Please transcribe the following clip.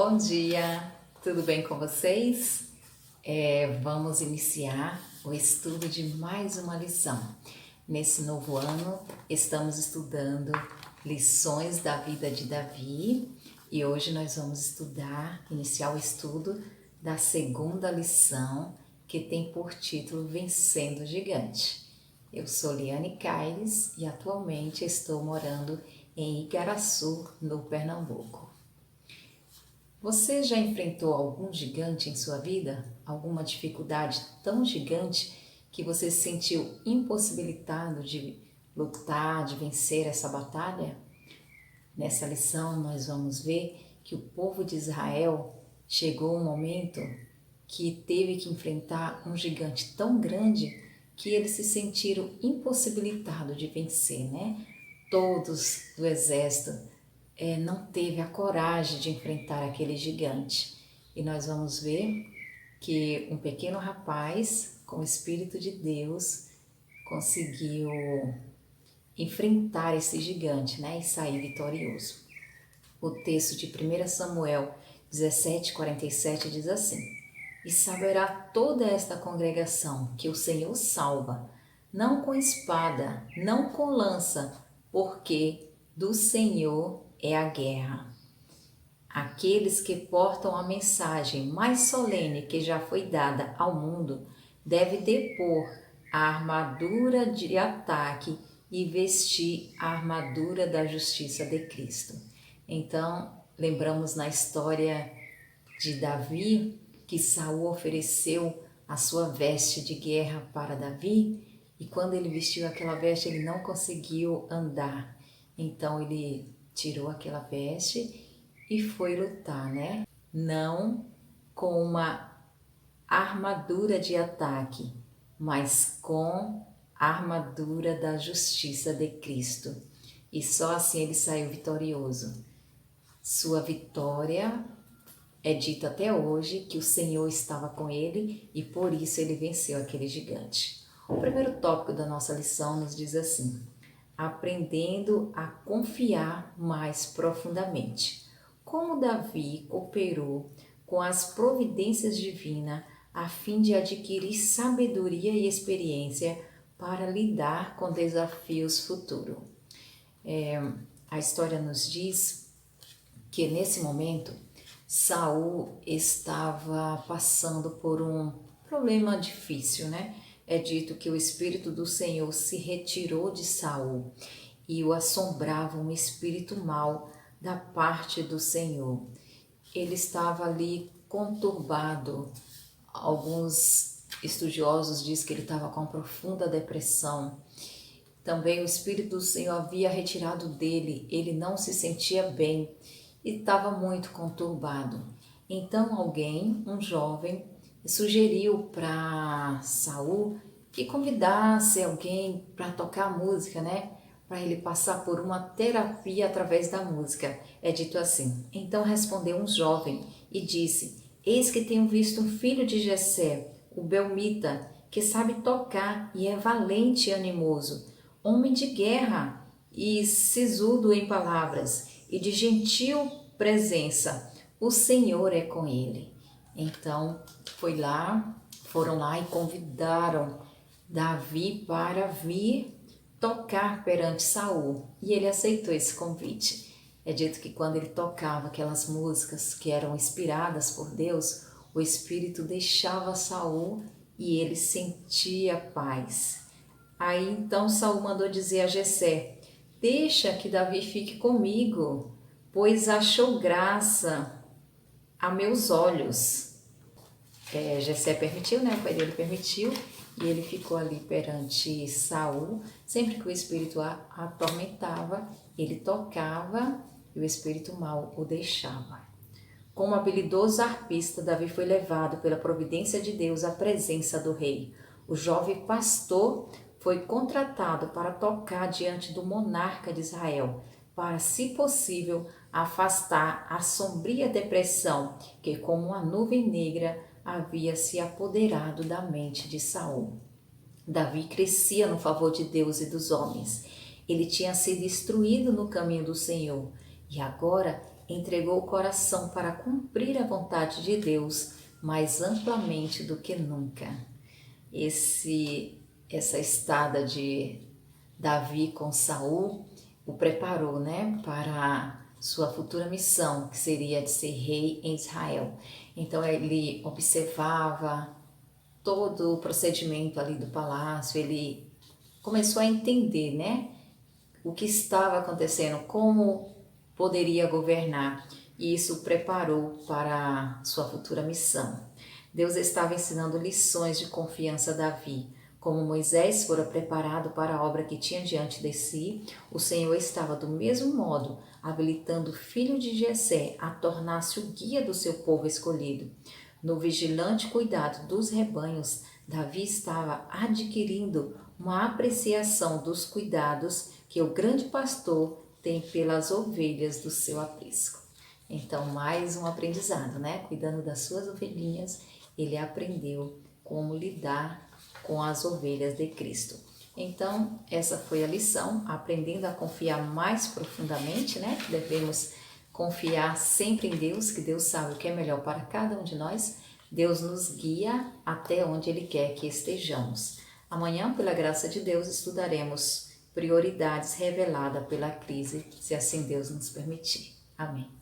Bom dia, tudo bem com vocês? Vamos iniciar o estudo de mais uma lição. Nesse novo ano, estamos estudando lições da vida de Davi e hoje nós vamos iniciar o estudo da segunda lição, que tem por título Vencendo o Gigante. Eu sou Liane Caires e atualmente estou morando em Igaraçu, no Pernambuco. Você já enfrentou algum gigante em sua vida? Alguma dificuldade tão gigante que você se sentiu impossibilitado de lutar, de vencer essa batalha? Nessa lição nós vamos ver que o povo de Israel chegou um momento que teve que enfrentar um gigante tão grande que eles se sentiram impossibilitados de vencer, né? Todos do exército não teve a coragem de enfrentar aquele gigante. E nós vamos ver que um pequeno rapaz com o Espírito de Deus conseguiu enfrentar esse gigante, né, e sair vitorioso. O texto de 1 Samuel 17:47 diz assim: E saberá toda esta congregação que o Senhor salva, não com espada, não com lança, porque do Senhor é a guerra. Aqueles que portam a mensagem mais solene que já foi dada ao mundo devem depor a armadura de ataque e vestir a armadura da justiça de Cristo. Então, lembramos na história de Davi que Saul ofereceu a sua veste de guerra para Davi e quando ele vestiu aquela veste ele não conseguiu andar. Então ele tirou aquela veste e foi lutar, né? Não com uma armadura de ataque, mas com a armadura da justiça de Cristo. E só assim ele saiu vitorioso. Sua vitória é dita até hoje que o Senhor estava com ele e por isso ele venceu aquele gigante. O primeiro tópico da nossa lição nos diz assim: aprendendo a confiar mais profundamente. Como Davi cooperou com as providências divinas a fim de adquirir sabedoria e experiência para lidar com desafios futuros. A história nos diz que nesse momento Saul estava passando por um problema difícil, né? É dito que o Espírito do Senhor se retirou de Saul e o assombrava um espírito mau da parte do Senhor. Ele estava ali conturbado. Alguns estudiosos dizem que ele estava com uma profunda depressão. Também o Espírito do Senhor havia retirado dele, ele não se sentia bem e estava muito conturbado. Então alguém, um jovem, sugeriu para Saul que convidasse alguém para tocar música, né? Para ele passar por uma terapia através da música. É dito assim: então respondeu um jovem e disse: eis que tenho visto um filho de Jessé, o Belmita, que sabe tocar e é valente e animoso, homem de guerra e sisudo em palavras e de gentil presença. O Senhor é com ele. Então foram lá e convidaram Davi para vir tocar perante Saul. E ele aceitou esse convite. É dito que quando ele tocava aquelas músicas que eram inspiradas por Deus, o Espírito deixava Saul e ele sentia paz. Aí então Saul mandou dizer a Jessé: deixa que Davi fique comigo, pois achou graça a meus olhos. Jessé permitiu, né? O pai dele permitiu, e ele ficou ali perante Saul. Sempre que o espírito atormentava, ele tocava e o espírito mau o deixava. Como habilidoso arpista, Davi foi levado pela providência de Deus à presença do rei. O jovem pastor foi contratado para tocar diante do monarca de Israel, para, se possível, afastar a sombria depressão que, como uma nuvem negra, havia se apoderado da mente de Saul. Davi crescia no favor de Deus e dos homens. Ele tinha sido instruído no caminho do Senhor e agora entregou o coração para cumprir a vontade de Deus mais amplamente do que nunca. Essa estada de Davi com Saul o preparou, né, para sua futura missão, que seria de ser rei em Israel. Então ele observava todo o procedimento ali do palácio, ele começou a entender, né, o que estava acontecendo, como poderia governar, e isso o preparou para sua futura missão. Deus estava ensinando lições de confiança a Davi. Como Moisés fora preparado para a obra que tinha diante de si, o Senhor estava do mesmo modo habilitando o filho de Jessé a tornar-se o guia do seu povo escolhido. No vigilante cuidado dos rebanhos, Davi estava adquirindo uma apreciação dos cuidados que o grande pastor tem pelas ovelhas do seu aprisco. Então, mais um aprendizado, né? Cuidando das suas ovelhinhas, ele aprendeu como lidar com as ovelhas de Cristo. Então, essa foi a lição, aprendendo a confiar mais profundamente, né? Devemos confiar sempre em Deus, que Deus sabe o que é melhor para cada um de nós. Deus nos guia até onde Ele quer que estejamos. Amanhã, pela graça de Deus, estudaremos prioridades reveladas pela crise, se assim Deus nos permitir. Amém.